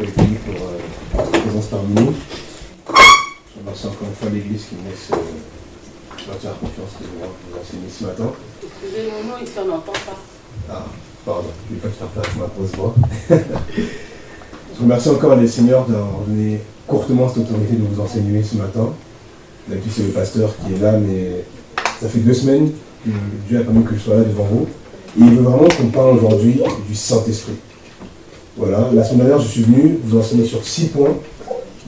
accueillis pour votre présence parmi nous. Je remercie encore une fois l'Église qui me laisse entière confiance de vous enseigner ce matin. Excusez-moi, non, ici on n'entend pas. Ah, pardon, je ne vais pas faire place ma pause-voix. Je remercie encore les seigneurs d'avoir donné courtement cette autorité de vous enseigner ce matin. D'habitude, c'est le pasteur qui est là, mais ça fait 2 semaines que Dieu a permis que je sois là devant vous. Et il veut vraiment qu'on parle aujourd'hui du Saint-Esprit. Voilà, la semaine dernière, je suis venu vous enseigner sur 6 points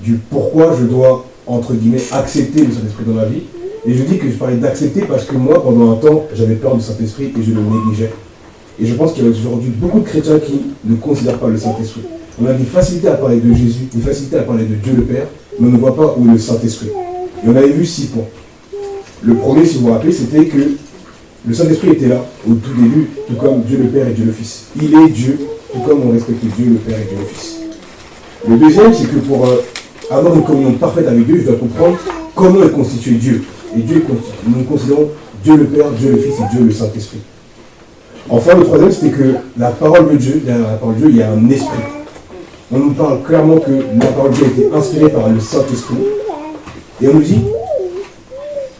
du pourquoi je dois, entre guillemets, accepter le Saint-Esprit dans ma vie. Et je dis que je parlais d'accepter parce que moi, pendant un temps, j'avais peur du Saint-Esprit et je le négligeais. Et je pense qu'il y a aujourd'hui beaucoup de chrétiens qui ne considèrent pas le Saint-Esprit. On a des facilités à parler de Jésus, des facilités à parler de Dieu le Père, mais on ne voit pas où est le Saint-Esprit. Et on avait vu 6 points. Le premier, si vous vous rappelez, c'était que le Saint-Esprit était là au tout début, tout comme Dieu le Père et Dieu le Fils. Il est Dieu, tout comme on respecte Dieu le Père et Dieu le Fils. Le deuxième, c'est que pour avoir une communion parfaite avec Dieu, je dois comprendre comment est constitué Dieu. Et Dieu est constitué. Nous considérons Dieu le Père, Dieu le Fils et Dieu le Saint-Esprit. Enfin, le troisième, c'était que la parole de Dieu, derrière la parole de Dieu, il y a un esprit. On nous parle clairement que la parole de Dieu a été inspirée par le Saint-Esprit. Et on nous dit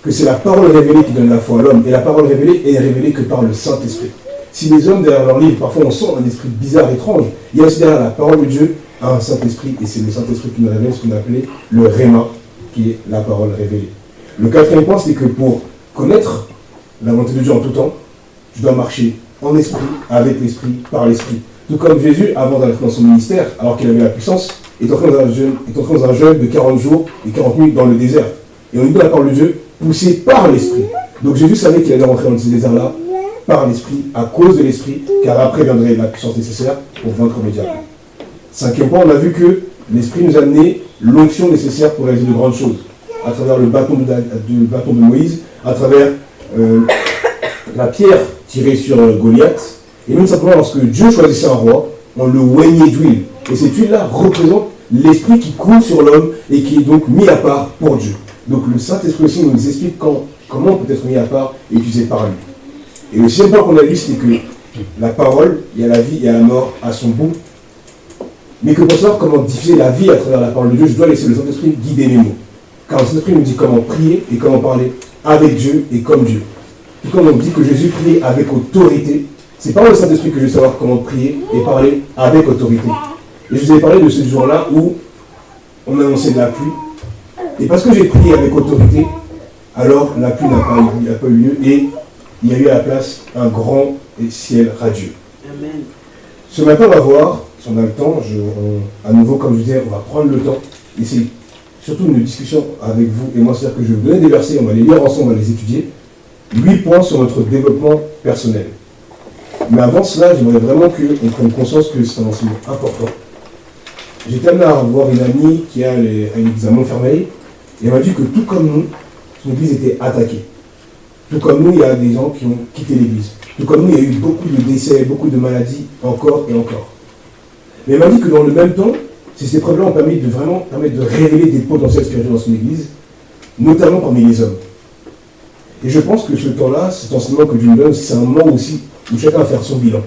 que c'est la parole révélée qui donne la foi à l'homme. Et la parole révélée est révélée que par le Saint-Esprit. Si les hommes, derrière leur livre, parfois on sent un esprit bizarre, étrange, il y a aussi derrière la parole de Dieu un Saint-Esprit. Et c'est le Saint-Esprit qui nous révèle ce qu'on appelait le Réma, qui est la parole révélée. Le quatrième point, c'est que pour connaître la volonté de Dieu en tout temps, je dois marcher en esprit, avec l'esprit, par l'esprit. Tout comme Jésus, avant d'entrer dans son ministère, alors qu'il avait la puissance, est entré dans un jeûne de 40 jours et 40 nuits dans le désert. Et on dit dans la parole de Dieu, poussé par l'esprit. Donc Jésus savait qu'il allait rentrer dans ce désert-là par l'esprit, à cause de l'esprit, car après viendrait la puissance nécessaire pour vaincre le diable. Cinquième point, on a vu que l'esprit nous a amené l'onction nécessaire pour réaliser de grandes choses. À travers le bâton de Moïse, à travers la pierre tirée sur Goliath, et même simplement lorsque Dieu choisissait un roi, on le oignait d'huile. Et cette huile-là représente l'esprit qui coule sur l'homme et qui est donc mis à part pour Dieu. Donc le Saint-Esprit aussi nous explique comment on peut être mis à part et utilisé par lui. Et le sixième point qu'on a vu, c'est que la parole, il y a la vie et la mort à son bout. Mais que pour savoir comment diffuser la vie à travers la parole de Dieu, je dois laisser le Saint-Esprit guider mes mots. Car le Saint-Esprit nous dit comment prier et comment parler avec Dieu et comme Dieu. Tout comme on dit que Jésus priait avec autorité, c'est par le Saint-Esprit que je vais savoir comment prier et parler avec autorité. Et je vous ai parlé de ce jour-là où on annonçait de la pluie. Et parce que j'ai prié avec autorité, alors la pluie n'a pas eu lieu et il y a eu à la place un grand ciel radieux. Amen. Ce matin, on va voir, si on a le temps, à nouveau, comme je disais, on va prendre le temps. Et c'est surtout une discussion avec vous et moi, c'est-à-dire que je vais vous donner des versets, on va les lire ensemble, on va les étudier. 8 points sur notre développement personnel. Mais avant cela, j'aimerais vraiment qu'on prenne conscience que c'est un enseignement important. J'étais amené à voir une amie qui a une église à Montfermeil, et elle m'a dit que tout comme nous, son église était attaquée. Tout comme nous, il y a des gens qui ont quitté l'église. Tout comme nous, il y a eu beaucoup de décès, beaucoup de maladies, encore et encore. Mais elle m'a dit que dans le même temps, ces preuves-là ont permis de révéler des potentiels spirituels dans son église, notamment parmi les hommes. Et je pense que ce temps-là, cet enseignement que Dieu nous donne, c'est un moment aussi où chacun va faire son bilan.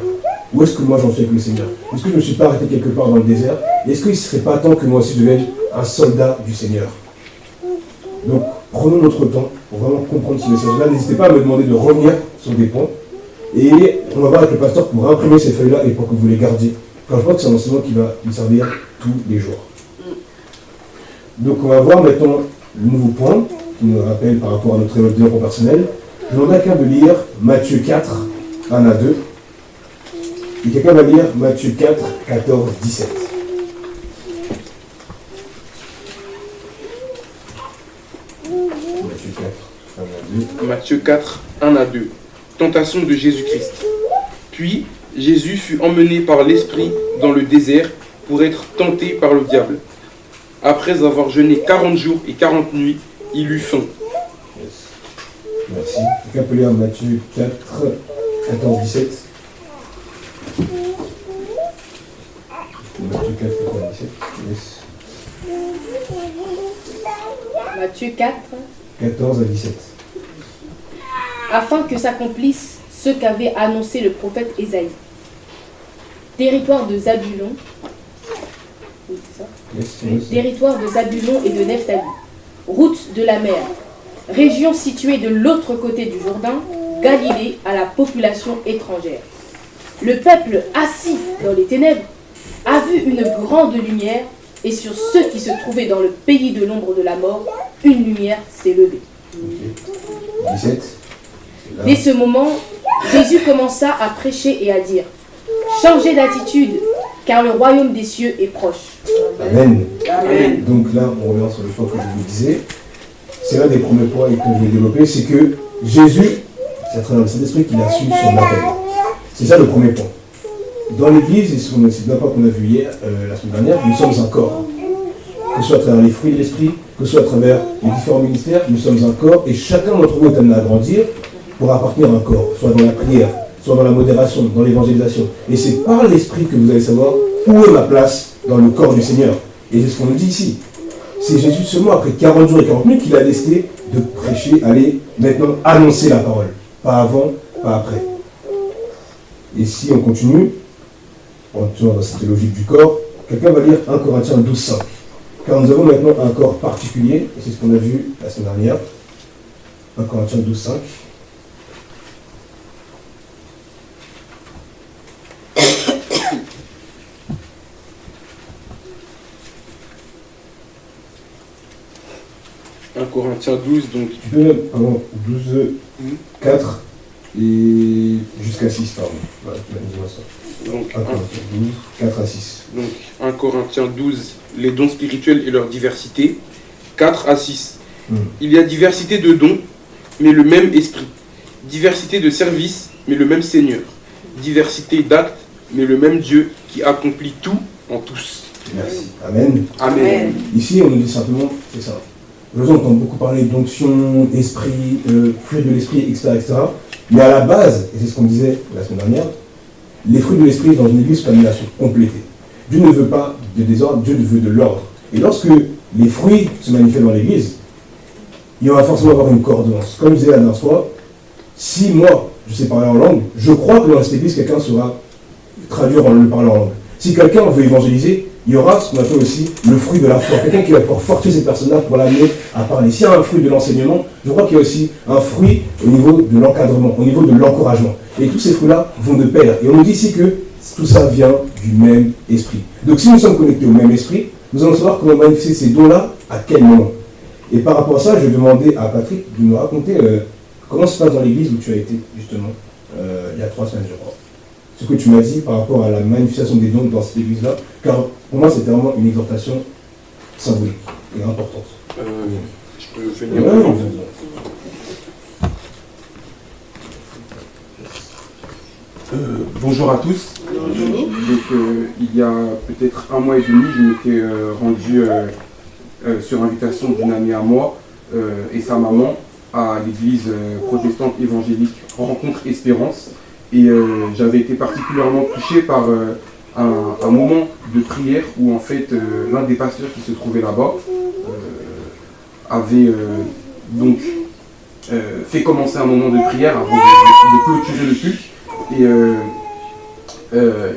Où est-ce que moi j'en suis avec le Seigneur? Est-ce que je ne me suis pas arrêté quelque part dans le désert? Est-ce qu'il ne serait pas temps que moi aussi je devienne un soldat du Seigneur? Donc, prenons notre temps pour vraiment comprendre ce message-là. N'hésitez pas à me demander de revenir sur des points. Et on va voir avec le pasteur pour imprimer ces feuilles-là et pour que vous les gardiez. Car je crois que c'est un enseignement qui va nous servir tous les jours. Donc, on va voir maintenant le nouveau point qui nous rappelle par rapport à notre développement personnel. Je demande à quelqu'un de lire Matthieu 4, 1 à 2. Et quelqu'un va lire Matthieu 4, 14, 17. Matthieu 4, 1 à 2. Tentation de Jésus-Christ. Puis, Jésus fut emmené par l'Esprit dans le désert pour être tenté par le diable. Après avoir jeûné 40 jours et 40 nuits, il eut faim. Yes. Merci. Quelqu'un peut lire Matthieu 4, 14, 17. Matthieu 4, 14, 17. Yes. Matthieu 4. 14 à 17. Afin que s'accomplisse ce qu'avait annoncé le prophète Ésaïe. Territoire de Zabulon Oui, c'est ça. Yes. Territoire de Zabulon et de Nephtali. Route de la mer. Région située de l'autre côté du Jourdain, Galilée à la population étrangère. Le peuple assis dans les ténèbres a vu une grande lumière, et sur ceux qui se trouvaient dans le pays de l'ombre de la mort, une lumière s'est levée. Ok. 17. Dès ce moment, Jésus commença à prêcher et à dire « Changez d'attitude, car le royaume des cieux est proche. Amen. Amen. Donc là, on revient sur le point que je vous disais. C'est l'un des premiers points que je vais développer, c'est que Jésus, c'est à travers le Saint-Esprit qu'il a su son appel. C'est ça le premier point. Dans l'Église, et c'est bien pas qu'on a vu hier, la semaine dernière, nous sommes un corps. Que ce soit à travers les fruits de l'Esprit, que ce soit à travers les différents ministères, nous sommes un corps, et chacun d'entre nous est amené à grandir pour appartenir à un corps, soit dans la prière, soit dans la modération, dans l'évangélisation. Et c'est par l'Esprit que vous allez savoir où est ma place dans le corps du Seigneur. Et c'est ce qu'on nous dit ici. C'est Jésus seulement après 40 jours et 40 nuits qu'il a décidé de prêcher, aller maintenant annoncer la parole. Pas avant, pas après. Et si on continue, en toujours dans cette logique du corps, quelqu'un va lire 1 Corinthiens 12:5. Car nous avons maintenant un corps particulier, et c'est ce qu'on a vu la semaine dernière. 1 Corinthiens 12:5. Corinthiens 12, donc. Tu peux même, pardon, 12, 4 et jusqu'à 6, pardon. Voilà, dis-moi ça. Donc 1 Corinthiens 12, 4 à 6. Donc 1 Corinthiens 12, les dons spirituels et leur diversité. 4 à 6. Il y a diversité de dons, mais le même esprit. Diversité de services, mais le même Seigneur. Diversité d'actes, mais le même Dieu qui accomplit tout en tous. Merci. Amen. Amen. Ici, on nous dit simplement, c'est ça. Nous entendons beaucoup parler d'onction, esprit, fruits de l'esprit, etc., Mais à la base, et c'est ce qu'on disait la semaine dernière, les fruits de l'esprit dans une église sont amenés à se compléter. Dieu ne veut pas de désordre, Dieu veut de l'ordre. Et lorsque les fruits se manifestent dans l'église, il va forcément avoir une coordonnance. Comme je disais la dernière fois, si moi, je sais parler en langue, je crois que dans cette église, quelqu'un saura traduire en le parlant en langue. Si quelqu'un veut évangéliser, il y aura ce qu'on appelle aussi le fruit de la foi. Quelqu'un qui va pouvoir fortifier cette personne-là pour l'amener à parler. S'il y a un fruit de l'enseignement, je crois qu'il y a aussi un fruit au niveau de l'encadrement, au niveau de l'encouragement. Et tous ces fruits-là vont de pair. Et on nous dit ici que tout ça vient du même esprit. Donc si nous sommes connectés au même esprit, nous allons savoir comment manifester ces dons-là, à quel moment. Et par rapport à ça, je vais demander à Patrick de nous raconter comment ça se passe dans l'église où tu as été, justement, il y a 3 semaines, je crois. Ce que tu m'as dit par rapport à la manifestation des dons dans cette église-là, car pour moi, c'était vraiment une exhortation symbolique et importante. Je peux venir devant. Bonjour à tous. Donc, il y a peut-être 1 mois et demi, je m'étais rendu sur invitation d'une amie à moi et sa maman à l'église protestante évangélique Rencontre Espérance. Et j'avais été particulièrement touché par un moment de prière où en fait l'un des pasteurs qui se trouvait là-bas avait donc fait commencer un moment de prière avant de clôturer le culte. Et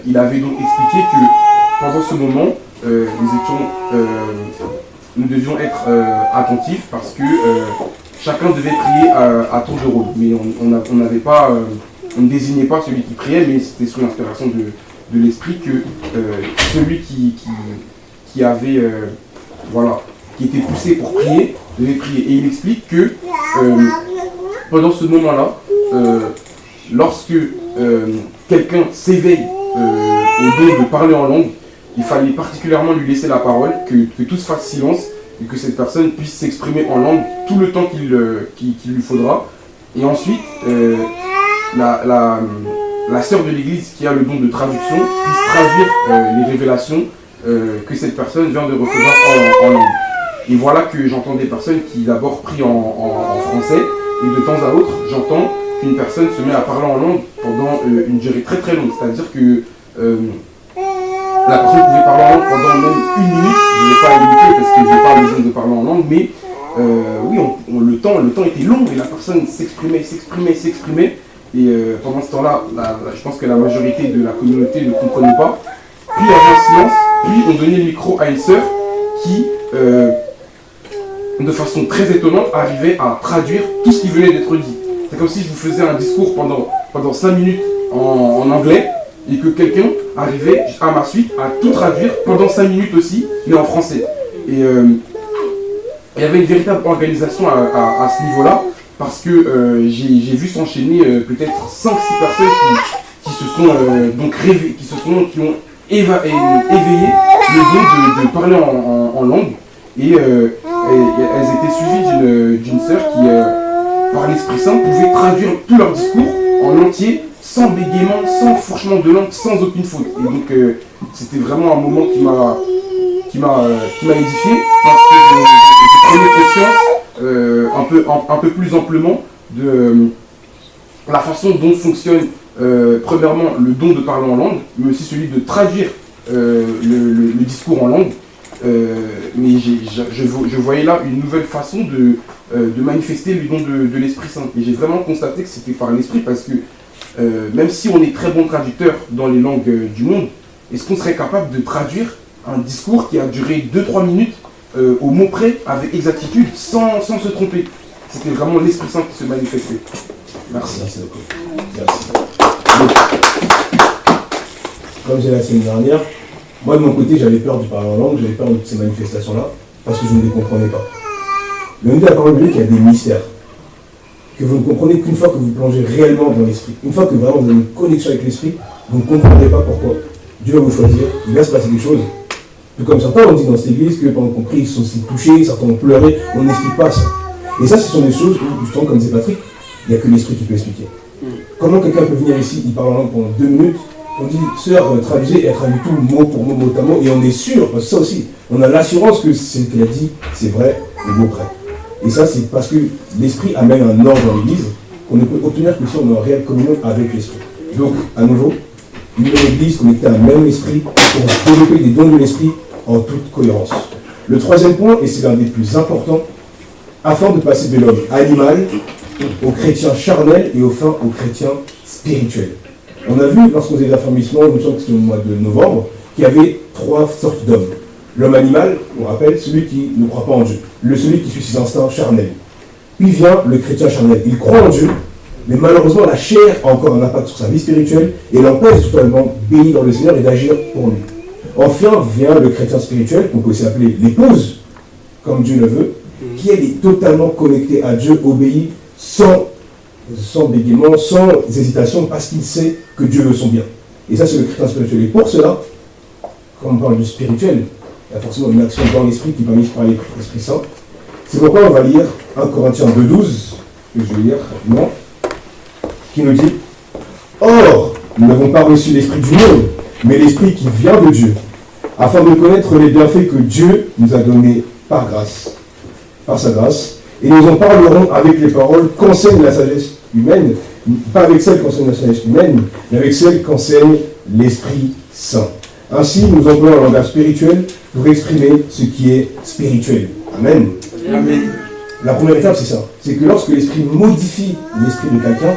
il avait donc expliqué que pendant ce moment, nous devions être attentifs parce que chacun devait prier à tour de rôle. Mais on n'avait pas... on ne désignait pas celui qui priait, mais c'était sous l'inspiration de l'esprit que celui qui avait, qui était poussé pour prier, devait prier. Et il explique que pendant ce moment-là, lorsque quelqu'un s'éveille au don de parler en langue, il fallait particulièrement lui laisser la parole, que tout se fasse silence et que cette personne puisse s'exprimer en langue tout le temps qu'il lui faudra. Et ensuite, la sœur de l'église qui a le don de traduction puisse traduire les révélations que cette personne vient de recevoir en langue. Et voilà que j'entends des personnes qui d'abord prient en français et de temps à autre j'entends qu'une personne se met à parler en langue pendant une durée très très longue. C'est-à-dire que la personne pouvait parler en langue pendant même 1 minute. Je ne vais pas limiter parce que je n'ai pas besoin de parler en langue, mais oui, le temps était long et la personne s'exprimait. Et pendant ce temps-là, je pense que la majorité de la communauté ne comprenait pas. Puis il y avait un silence, Puis on donnait le micro à une sœur qui, de façon très étonnante, arrivait à traduire tout ce qui venait d'être dit. C'est comme si je vous faisais un discours pendant 5 minutes en anglais et que quelqu'un arrivait à ma suite à tout traduire pendant 5 minutes aussi, mais en français. Et il y avait une véritable organisation à ce niveau-là, parce que j'ai vu s'enchaîner peut-être 5-6 personnes qui ont éveillé le don de parler en langue. Et elles étaient suivies d'une sœur qui, par l'Esprit Saint, pouvait traduire tout leur discours en entier, sans bégaiement, sans fourchement de langue, sans aucune faute. Et donc c'était vraiment un moment qui m'a édifié, parce que je prenais conscience un peu plus amplement de la façon dont fonctionne premièrement le don de parler en langue, mais aussi celui de traduire le discours en langue. Mais je voyais là une nouvelle façon de manifester le don de l'Esprit Saint. Et j'ai vraiment constaté que c'était par l'Esprit, parce que même si on est très bon traducteur dans les langues du monde, est-ce qu'on serait capable de traduire un discours qui a duré 2-3 minutes au mot près, avec exactitude, sans se tromper? C'était vraiment l'Esprit Saint qui se manifestait. Merci. Merci beaucoup. Merci. Donc, comme j'ai la semaine dernière, moi de mon côté j'avais peur du parler en langue, j'avais peur de ces manifestations-là, parce que je ne les comprenais pas. Mais on dit à la parole de Dieu qu'il y a des mystères que vous ne comprenez qu'une fois que vous plongez réellement dans l'esprit. Une fois que vraiment vous avez une connexion avec l'esprit, vous ne comprendrez pas pourquoi. Dieu va vous choisir, il va se passer des choses. Tout comme certains ont dit dans cette église que pendant qu'on prie, ils sont aussi touchés, certains ont pleuré, on n'explique pas ça. Et ça, ce sont des choses où, justement, comme disait Patrick, il n'y a que l'esprit qui peut expliquer. Comment quelqu'un peut venir ici, il parle en langue pendant 2 minutes, on dit, sœur, traduisez, elle traduit tout mot pour mot, mot à mot, et on est sûr, parce que ça aussi, on a l'assurance que ce qu'elle a dit, c'est vrai, le mot près. Et ça, c'est parce que l'esprit amène un ordre dans l'église qu'on ne peut obtenir que si on est en réelle communion avec l'esprit. Donc, à nouveau, une église connectée à un même esprit pour développer des dons de l'esprit en toute cohérence. Le troisième point, et c'est l'un des plus importants, afin de passer de l'homme animal au chrétien charnel et enfin au chrétien spirituel. On a vu, lorsqu'on faisait l'affermissement, nous sommes au mois de novembre, qu'il y avait 3 sortes d'hommes. L'homme animal, on rappelle, celui qui ne croit pas en Dieu, celui qui suit ses instincts charnels. Puis vient le chrétien charnel. Il croit en Dieu, mais malheureusement la chair a encore un impact sur sa vie spirituelle et l'empêche totalement béni dans le Seigneur et d'agir pour lui. Enfin vient le chrétien spirituel, qu'on peut aussi appeler l'épouse, comme Dieu le veut, qui elle est totalement connectée à Dieu, obéit sans bégaiement, sans hésitation, parce qu'il sait que Dieu veut son bien. Et ça, c'est le chrétien spirituel. Et pour cela, quand on parle du spirituel, il y a forcément une action dans l'esprit qui est permise par l'Esprit Saint. C'est pourquoi on va lire 1 Corinthiens 2,12, que je vais lire rapidement, qui nous dit « Or, nous n'avons pas reçu l'esprit du monde, mais l'esprit qui vient de Dieu, afin de connaître les bienfaits que Dieu nous a donnés par grâce, par sa grâce, et nous en parlerons avec les paroles qu'enseigne la sagesse humaine, pas avec celles qu'enseigne la sagesse humaine, mais avec celles qu'enseigne l'Esprit Saint. Ainsi, nous employons un langage spirituel pour exprimer ce qui est spirituel. Amen. Amen. La première étape, c'est ça. C'est que lorsque l'esprit modifie l'esprit de quelqu'un,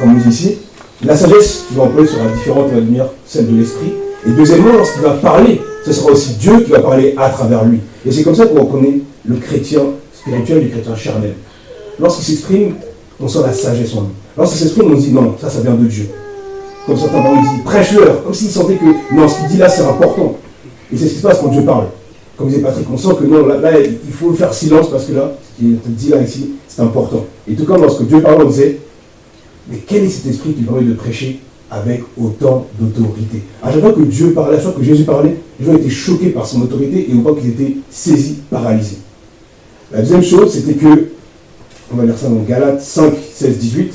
comme nous ici, la sagesse qu'il va employer sera différente, elle va devenir celle de l'esprit. Et deuxièmement, lorsqu'il va parler, ce sera aussi Dieu qui va parler à travers lui. Et c'est comme ça qu'on reconnaît le chrétien spirituel du chrétien charnel. Lorsqu'il s'exprime, on sent la sagesse en lui. Lorsqu'il s'exprime, on se dit non, ça vient de Dieu. Comme certains parents disent prêche-leur, comme s'il sentait que non, ce qu'il dit là c'est important. Et c'est ce qui se passe quand Dieu parle. Comme disait Patrick, on sent que non, là il faut faire silence parce que là, ce qu'il te dit là ici, c'est important. Et tout comme lorsque Dieu parle, on disait, mais quel est cet esprit qui permet de prêcher avec autant d'autorité? À chaque fois que Dieu parlait, à chaque fois que Jésus parlait, les gens étaient choqués par son autorité et on voit qu'ils étaient saisis, paralysés. La deuxième chose, c'était que, on va lire ça dans Galates 5, 16, 18,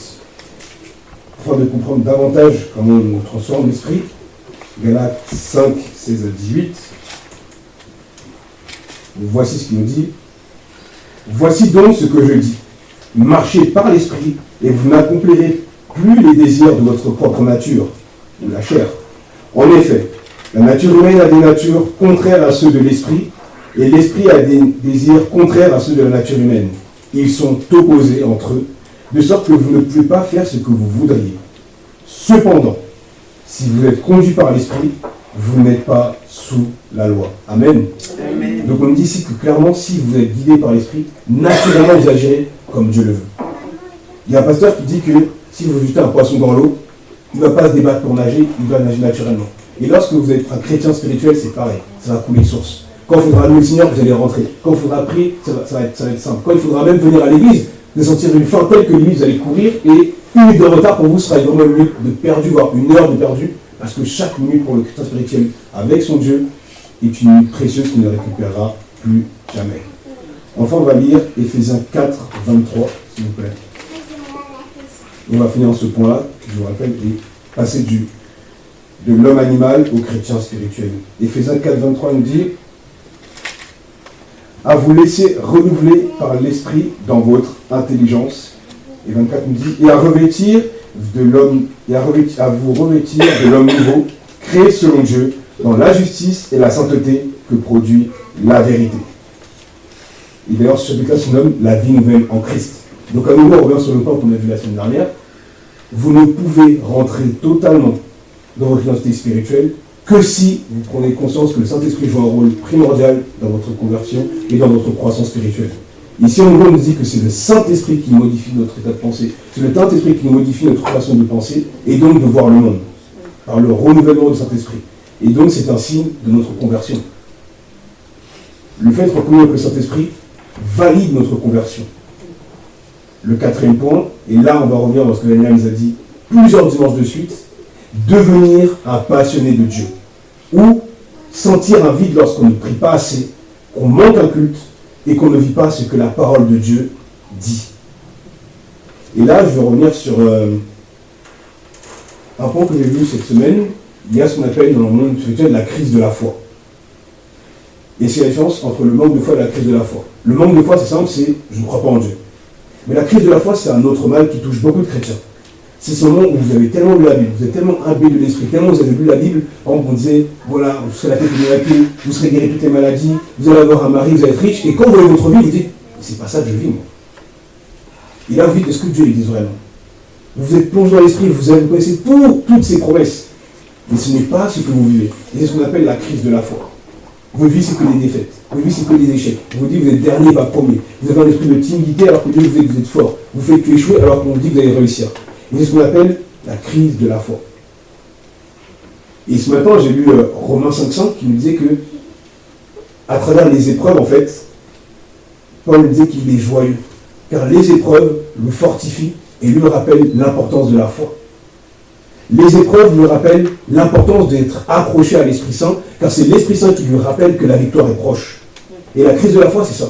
afin de comprendre davantage comment on transforme l'esprit. Galates 5, 16 à 18. Voici ce qu'il nous dit. Voici donc ce que je dis. Marchez par l'esprit et vous n'accomplirez plus les désirs de votre propre nature, ou la chair. En effet, la nature humaine a des natures contraires à ceux de l'esprit, et l'esprit a des désirs contraires à ceux de la nature humaine. Ils sont opposés entre eux, de sorte que vous ne pouvez pas faire ce que vous voudriez. Cependant, si vous êtes conduit par l'esprit, vous n'êtes pas sous la loi. Amen. Amen. Donc on nous dit ici que clairement, si vous êtes guidé par l'Esprit, naturellement vous agirez comme Dieu le veut. Il y a un pasteur qui dit que si vous jetez un poisson dans l'eau, il ne va pas se débattre pour nager, il va nager naturellement. Et lorsque vous êtes un chrétien spirituel, c'est pareil, ça va couler de source. Quand il faudra louer le Seigneur, vous allez rentrer. Quand il faudra prier, ça va être simple. Quand il faudra même venir à l'église, de sentir une faim telle que limite vous allez courir, et une minute de retard pour vous sera vraiment une minute de perdu, voire une heure de perdu, parce que chaque minute pour le chrétien spirituel avec son Dieu est une minute précieuse qu'il ne récupérera plus jamais. Enfin, on va lire Éphésiens 4, 23, s'il vous plaît. On va finir en ce point-là, je vous rappelle, et passer de l'homme animal au chrétien spirituel. Éphésiens 4, 23 nous dit « À vous laisser renouveler par l'esprit dans votre intelligence. » Et 24 nous dit « Et à revêtir de l'homme, à vous revêtir de l'homme nouveau, créé selon Dieu, dans la justice et la sainteté que produit la vérité. » Et d'ailleurs, ce chapitre-là se nomme « La vie nouvelle en Christ ». Donc à nouveau, on revient sur le point qu'on a vu la semaine dernière. Vous ne pouvez rentrer totalement dans votre identité spirituelle que si vous prenez conscience que le Saint-Esprit joue un rôle primordial dans votre conversion et dans votre croissance spirituelle. Ici, on nous dit que c'est le Saint-Esprit qui modifie notre état de pensée. C'est le Saint-Esprit qui modifie notre façon de penser et donc de voir le monde, par le renouvellement du Saint-Esprit. Et donc, c'est un signe de notre conversion. Le fait d'être commun avec le Saint-Esprit valide notre conversion. Le quatrième point, et là on va revenir à ce que Daniel nous a dit plusieurs dimanches de suite, devenir un passionné de Dieu. Ou sentir un vide lorsqu'on ne prie pas assez, qu'on manque un culte et qu'on ne vit pas ce que la parole de Dieu dit. Et là, je vais revenir sur un point que j'ai vu cette semaine. Il y a ce qu'on appelle dans le monde spirituel la crise de la foi. Et c'est la différence entre le manque de foi et la crise de la foi. Le manque de foi, c'est simple, c'est je ne crois pas en Dieu. Mais la crise de la foi, c'est un autre mal qui touche beaucoup de chrétiens. C'est ce moment où vous avez tellement lu la Bible, vous êtes tellement imbé de l'esprit, tellement vous avez lu la Bible, par exemple, on disait, voilà, vous serez la tête du miracle, vous serez guéri de toutes les maladies, vous allez avoir un mari, vous allez être riche, et quand vous voyez votre vie, vous dites, c'est pas ça que je vis, moi. Et là, vous dites, est-ce que Dieu dit vraiment? Vous êtes plongé dans l'esprit, vous connaissez toutes ces promesses, mais ce n'est pas ce que vous vivez. Et c'est ce qu'on appelle la crise de la foi. Votre vie, c'est que des défaites. Votre vie, c'est que des échecs. Vous dites, vous êtes dernier, pas premier. Vous avez un esprit de timidité alors que Dieu vous dit que vous êtes fort. Vous faites que échouer alors qu'on vous dit que vous allez réussir. Et c'est ce qu'on appelle la crise de la foi. Et ce matin, j'ai lu Romains 5,5 qui nous disait que, à travers les épreuves, en fait, Paul disait qu'il est joyeux. Car les épreuves le fortifient et lui rappellent l'importance de la foi. Les épreuves lui rappellent l'importance d'être accroché à l'Esprit Saint, car c'est l'Esprit Saint qui lui rappelle que la victoire est proche. Et la crise de la foi, c'est ça.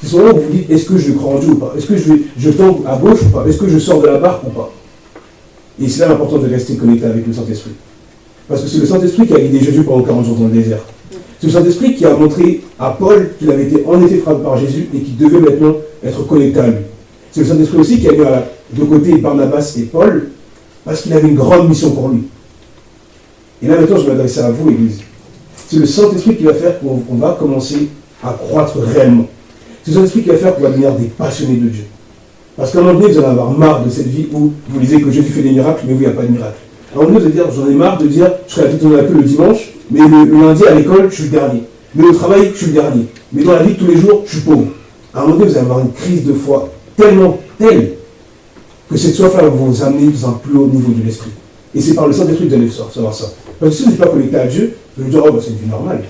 C'est ce moment où vous vous dites, est-ce que je crois en Dieu ou pas? Est-ce que je tombe à gauche ou pas? Est-ce que je sors de la barque ou pas? Et c'est là l'importance de rester connecté avec le Saint-Esprit. Parce que c'est le Saint-Esprit qui a guidé Jésus pendant 40 jours dans le désert. C'est le Saint-Esprit qui a montré à Paul qu'il avait été en effet frappé par Jésus et qu'il devait maintenant être connecté à lui. C'est le Saint-Esprit aussi qui a mis de côté Barnabas et Paul, parce qu'il avait une grande mission pour lui. Et là maintenant, je vais m'adresser à vous, Église. C'est le Saint-Esprit qui va faire qu'on va commencer à croître réellement. C'est le Saint-Esprit qui va faire qu'on va devenir des passionnés de Dieu. Parce qu'à un moment donné, vous allez avoir marre de cette vie où vous lisez que Jésus fait des miracles, mais vous, il n'y a pas de miracle. À un moment donné, vous allez dire, j'en ai marre de dire, je serai la tête de la queue le dimanche, mais le lundi à l'école, je suis le dernier. Mais au travail, je suis le dernier. Mais dans la vie de tous les jours, je suis pauvre. À un moment donné, vous allez avoir une crise de foi telle, que cette soif-là va vous amener dans un plus haut niveau de l'esprit. Et c'est par le Saint-Esprit que vous allez savoir ça. Parce que si vous n'êtes pas connecté à Dieu, vous allez dire, oh, bah, c'est une vie normale,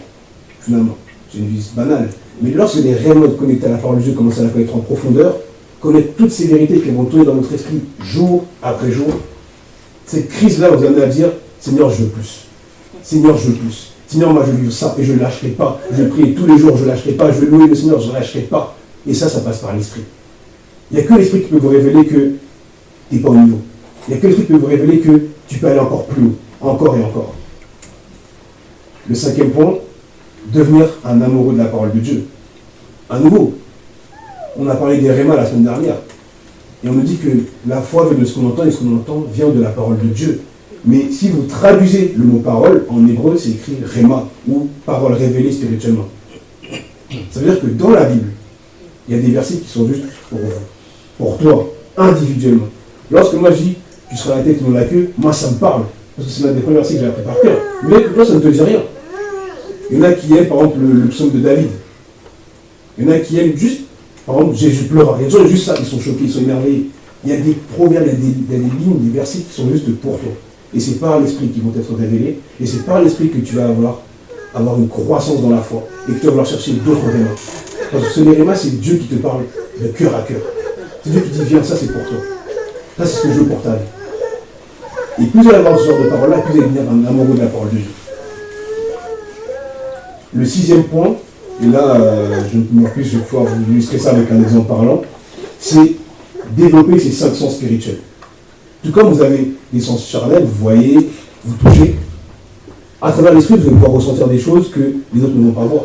finalement. C'est une vie banale. Mais lorsque vous allez réellement être connecté à la parole de Dieu, commencer à la connaître en profondeur, connaître toutes ces vérités qui vont tourner dans votre esprit jour après jour, cette crise-là vous amène à dire, Seigneur, je veux plus. Seigneur, je veux plus. Seigneur, moi, je veux ça et je ne lâcherai pas. Je vais prier tous les jours, je ne lâcherai pas. Je vais louer le Seigneur, je ne lâcherai pas. Et ça passe par l'esprit. Il n'y a que l'esprit qui peut vous révéler que tu n'es pas au niveau. Il n'y a que l'esprit qui peut vous révéler que tu peux aller encore plus haut, encore et encore. Le cinquième point, devenir un amoureux de la parole de Dieu. À nouveau, on a parlé des rémas la semaine dernière. Et on nous dit que la foi vient de ce qu'on entend et ce qu'on entend vient de la parole de Dieu. Mais si vous traduisez le mot parole, en hébreu, c'est écrit réma ou parole révélée spirituellement. Ça veut dire que dans la Bible, il y a des versets qui sont juste pour vous, pour toi, individuellement. Lorsque moi je dis, tu seras la tête et non la queue, moi ça me parle. parce que c'est l'un des premiers versets que j'ai appris par cœur. Mais toi, ça ne te dit rien. Il y en a qui aiment, par exemple, le psaume de David. Il y en a qui aiment juste, par exemple, Jésus pleura. Il y a des gens juste ça, ils sont choqués, ils sont émerveillés. Il y a des proverbes, il y a des lignes, des versets qui sont juste pour toi. Et c'est par l'esprit qui vont être révélés. Et c'est par l'esprit que tu vas avoir une croissance dans la foi. Et que tu vas vouloir chercher d'autres rémas. Parce que ce réma, c'est Dieu qui te parle de cœur à cœur. C'est Dieu qui dit, viens, ça c'est pour toi. Ça c'est ce que je veux pour ta vie. Et plus vous allez avoir ce genre de parole-là, plus vous allez devenir un amoureux de la parole de Dieu. Le 6e point, et là, je vais pouvoir vous illustrer ça avec un exemple parlant, c'est développer ses 5 sens spirituels. Tout comme vous avez des sens charnels, vous voyez, vous touchez, à travers l'esprit, vous allez pouvoir ressentir des choses que les autres ne vont pas voir.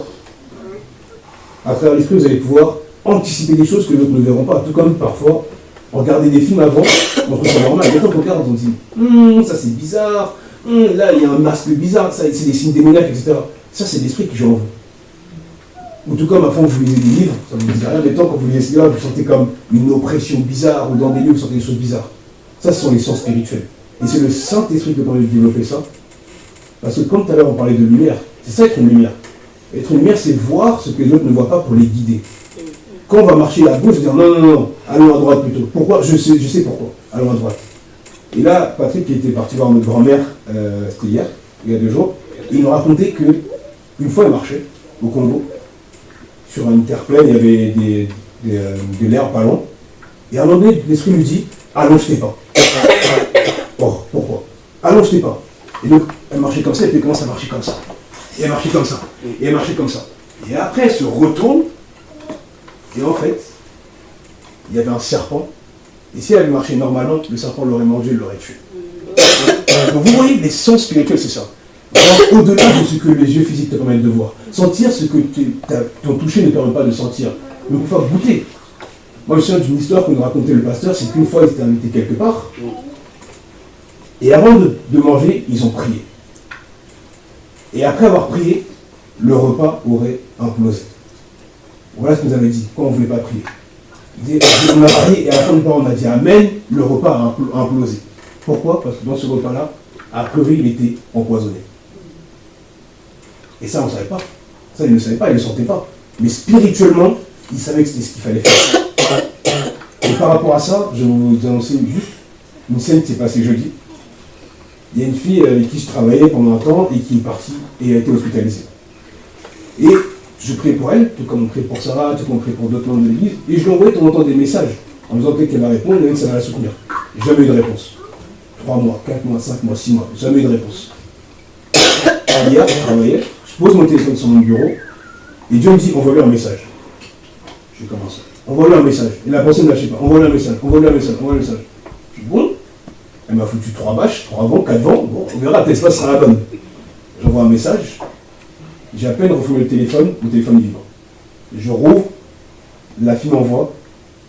À travers l'esprit, vous allez pouvoir anticiper des choses que les autres ne verront pas. Tout comme parfois, regarder des films avant, on trouve ça normal. Maintenant qu'on regarde, on dit ça c'est bizarre, là il y a un masque bizarre, ça, c'est des signes démoniaques, etc. Ça c'est l'esprit qui joue en vous. Ou tout comme avant vous lisez des livres, ça ne vous dit rien, mais tant quand vous lisez ces livres, vous sentez comme une oppression bizarre, ou dans des livres vous sentez des choses bizarres. Ça ce sont les sens spirituels. Et c'est le Saint-Esprit qui permet de développer ça. Parce que comme tout à l'heure on parlait de lumière, c'est ça être une lumière. Être une lumière, c'est voir ce que les autres ne voient pas pour les guider. Quand on va marcher à gauche, je vais dire non, allons à droite plutôt. Pourquoi? Je sais pourquoi. Allons à droite. Et là, Patrick qui était parti voir notre grand-mère, c'était hier, il y a 2 jours, il nous racontait qu'une fois il marchait au Congo, sur une terre pleine, il y avait de l'herbe pas loin, et à un moment donné, l'esprit lui dit, allonge tes pas. Oh, pourquoi? Allonge tes pas. Et donc, elle marchait comme ça, et puis elle commence à marcher comme ça. Et elle marchait comme ça. Et elle marchait comme ça. Et après, elle se retourne. Et en fait, il y avait un serpent. Et si elle avait marché normalement, le serpent l'aurait mordu et l'aurait tué. Donc vous voyez, les sens spirituels, c'est ça. Voir au-delà de ce que les yeux physiques te permettent de voir. Sentir ce que ton toucher ne permet pas de sentir. Donc il faut goûter. Moi, je me souviens d'une histoire que nous racontait le pasteur, c'est qu'une fois, ils étaient invités quelque part. Et avant de manger, ils ont prié. Et après avoir prié, le repas aurait implosé. Voilà ce que nous avait dit, quand on ne voulait pas prier. On a prié et à la fin du repas, on a dit Amen, le repas a implosé. Pourquoi? Parce que dans ce repas-là, a priori, il était empoisonné. Et ça, on ne savait pas. Ça, ils ne le savaient pas, ils ne le sentaient pas. Mais spirituellement, ils savaient que c'était ce qu'il fallait faire. Et par rapport à ça, je vais vous annoncer juste une scène qui s'est passée jeudi. Il y a une fille avec qui je travaillais pendant un temps et qui est partie et a été hospitalisée. Et je priais pour elle, tout comme on prie pour Sarah, tout comme on prie pour d'autres membres de l'église, et je lui envoyais de temps en temps des messages en me disant peut-être qu'elle va répondre et que ça va la soutenir. Jamais eu de réponse. 3 mois, 4 mois, 5 mois, 6 mois, jamais eu de réponse. Hier, je travaillais, je pose mon téléphone sur mon bureau, et Dieu me dit envoie-lui un message. Je commence. Envoie-lui un message. Et la personne ne lâchait pas. Envoie-lui un message, envoie-lui un message, envoie-lui un message. Je dis bon. Elle m'a foutu 3 bâches, 3 vents, 4 vents. Bon, on verra, peut-être que ça sera la bonne. J'envoie un message. J'ai à peine refermé le téléphone est vibrant. Je rouvre, la fille m'envoie.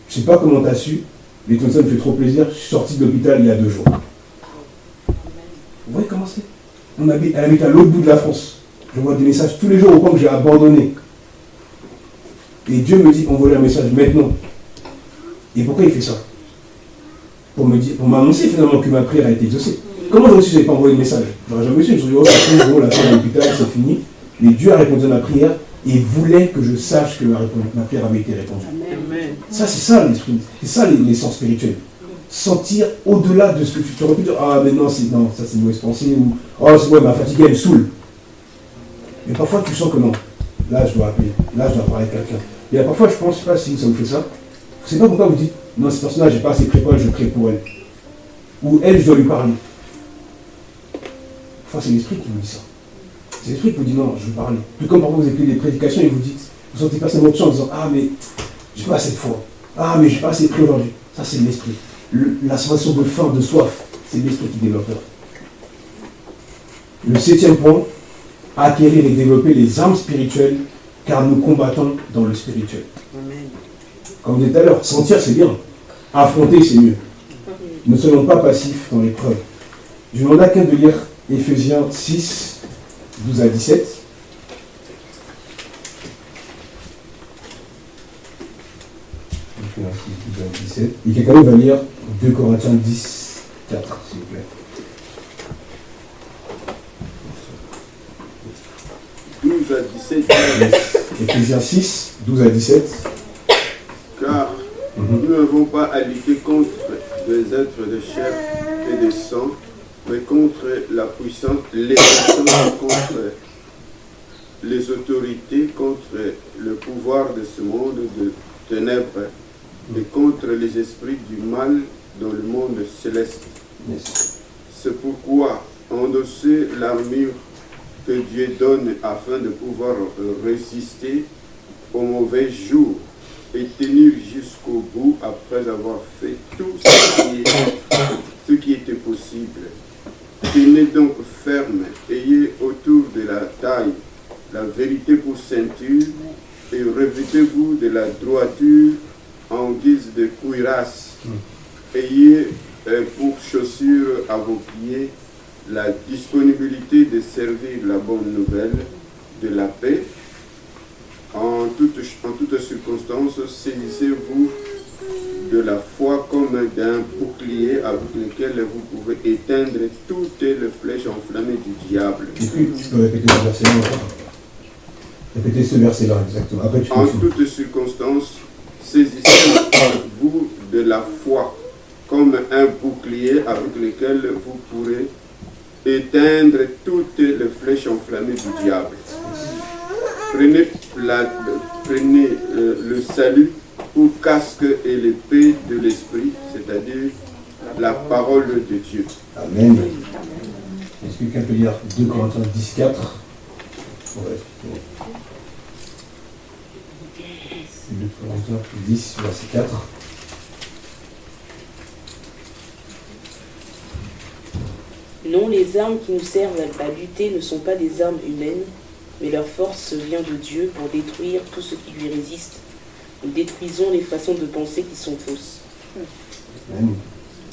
Je ne sais pas comment tu as su, mais tout ça me fait trop plaisir. Je suis sorti de l'hôpital il y a 2 jours. Vous voyez comment c'est? Elle habite à l'autre bout de la France. Je vois des messages tous les jours au point que j'ai abandonné. Et Dieu me dit envoie un message maintenant. Et pourquoi il fait ça? Pour m'annoncer finalement que ma prière a été exaucée. Comment j'aurais su si je n'avais pas envoyé le message? J'aurais jamais su, je me suis dit, oh c'est bon, la fille à l'hôpital, c'est fini. Mais Dieu a répondu à ma prière et voulait que je sache que ma prière avait été répondue. Amen. Ça, c'est ça l'esprit, c'est ça les sens spirituels. Sentir au-delà de ce que tu t'aurais pu dire, ah mais non, ça c'est une mauvaise pensée, ou oh c'est ouais, ma fatigue elle me saoule. Mais parfois tu sens que non, là je dois appeler, là je dois parler à quelqu'un. Et parfois je pense, je ne sais pas si ça vous fait ça, vous ne savez pas pourquoi vous dites, non, cette personne-là, j'ai pas assez près pour elle, je prie pour elle. Ou elle, je dois lui parler. Enfin, c'est l'esprit qui vous dit ça. C'est l'esprit qui vous dit non, je veux parler. Tout comme parfois vous écoutez des prédications et vous dites, vous sentez pas seulement de chance en disant, ah mais j'ai pas assez de foi. Ah mais j'ai pas assez prié aujourd'hui. Ça c'est l'esprit. La sensation de faim, de soif, c'est l'esprit qui développe. Le 7e point, acquérir et développer les armes spirituelles, car nous combattons dans le spirituel. Amen. Comme je disais tout à l'heure, sentir c'est bien. Affronter c'est mieux. Ne soyons pas passifs dans l'épreuve. Je demande à quelqu'un de lire Éphésiens 6, 12 à 17. Éphésiens 6, 12 à 17. Et quelqu'un va lire 2 Corinthiens 10, 4, s'il vous plaît. 17. Éphésiens 6, 12 à 17. Car nous n'avons pas à lutter contre des êtres de chair et de sang, mais contre la puissance, les puissances, contre les autorités, contre le pouvoir de ce monde de ténèbres et contre les esprits du mal dans le monde céleste. C'est pourquoi endosser l'armure que Dieu donne afin de pouvoir résister au mauvais jour et tenir jusqu'au bout après avoir fait tout ce qui était possible. Tenez donc ferme, ayez autour de la taille la vérité pour ceinture et revêtez-vous de la droiture en guise de cuirasse. Ayez pour chaussure à vos pieds la disponibilité de servir la bonne nouvelle de la paix. En toutes circonstances, saisissez-vous de la foi comme d'un bouclier avec lequel vous pouvez éteindre toutes les flèches enflammées du diable. Est-ce que tu peux répéter ce verset-là encore? Répétez ce verset-là exactement. Après, tu en toutes circonstances, saisissez-vous de la foi comme un bouclier avec lequel vous pourrez éteindre toutes les flèches enflammées du diable. Prenez le salut pour casque et l'épée de l'esprit, c'est-à-dire la parole de Dieu. Amen. Est-ce que quelqu'un peut lire 2 Corinthiens 10, 4? Ouais. 2 Corinthiens 10, verset 4. Non, les armes qui nous servent à lutter ne sont pas des armes humaines, mais leur force vient de Dieu pour détruire tout ce qui lui résiste. Nous détruisons les façons de penser qui sont fausses. Amen.